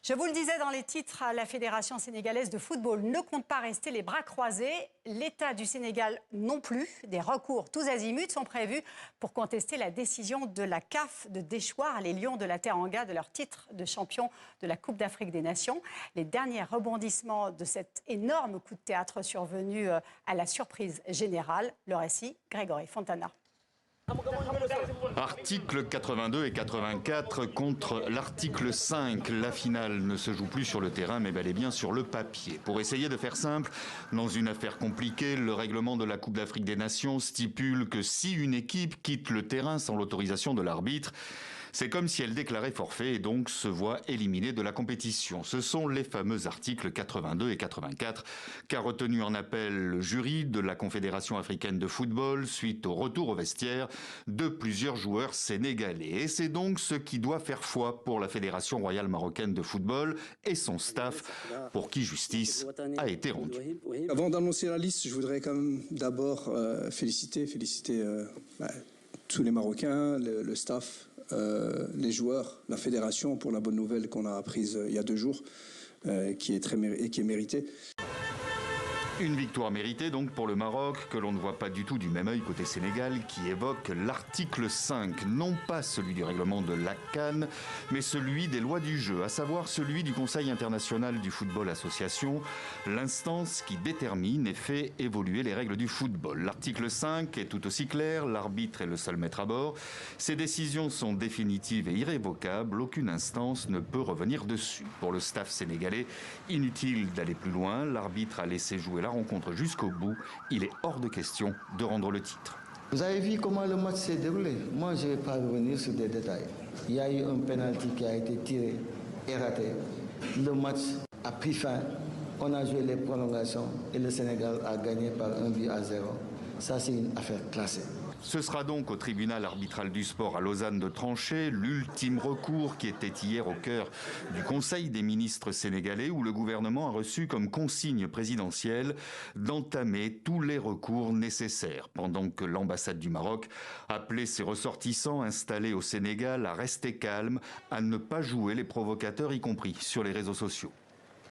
Je vous le disais dans les titres, la Fédération sénégalaise de football ne compte pas rester les bras croisés. L'État du Sénégal non plus. Des recours tous azimuts sont prévus pour contester la décision de la CAF de déchoir les Lions de la Teranga de leur titre de champion de la Coupe d'Afrique des Nations. Les derniers rebondissements de cet énorme coup de théâtre survenu à la surprise générale. Le récit, Grégory Fontana. Article 82 et 84 contre l'article 5. La finale ne se joue plus sur le terrain, mais bel et bien sur le papier. Pour essayer de faire simple, dans une affaire compliquée, le règlement de la Coupe d'Afrique des Nations stipule que si une équipe quitte le terrain sans l'autorisation de l'arbitre, c'est comme si elle déclarait forfait et donc se voit éliminée de la compétition. Ce sont les fameux articles 82 et 84 qu'a retenu en appel le jury de la Confédération africaine de football suite au retour au vestiaire de plusieurs joueurs sénégalais. Et c'est donc ce qui doit faire foi pour la Fédération royale marocaine de football et son staff, pour qui justice a été rendue. Avant d'annoncer la liste, je voudrais quand même d'abord féliciter tous les Marocains, le staff, les joueurs, la fédération pour la bonne nouvelle qu'on a apprise il y a 2 jours, qui est méritée. Une victoire méritée donc pour le Maroc, que l'on ne voit pas du tout du même œil côté Sénégal, qui évoque l'article 5, non pas celui du règlement de la CAN, mais celui des lois du jeu, à savoir celui du Conseil international du football association, l'instance qui détermine et fait évoluer les règles du football. L'article 5 est tout aussi clair, l'arbitre est le seul maître à bord. Ces décisions sont définitives et irrévocables, aucune instance ne peut revenir dessus. Pour le staff sénégalais, inutile d'aller plus loin, l'arbitre a laissé jouer la rencontre jusqu'au bout, il est hors de question de rendre le titre. Vous avez vu comment le match s'est déroulé? Moi, je ne vais pas revenir sur des détails. Il y a eu un penalty qui a été tiré et raté. Le match a pris fin. On a joué les prolongations et le Sénégal a gagné par 1-0. Ça, c'est une affaire classée. Ce sera donc au tribunal arbitral du sport à Lausanne de trancher l'ultime recours qui était hier au cœur du Conseil des ministres sénégalais où le gouvernement a reçu comme consigne présidentielle d'entamer tous les recours nécessaires pendant que l'ambassade du Maroc appelait ses ressortissants installés au Sénégal à rester calmes, à ne pas jouer les provocateurs y compris sur les réseaux sociaux.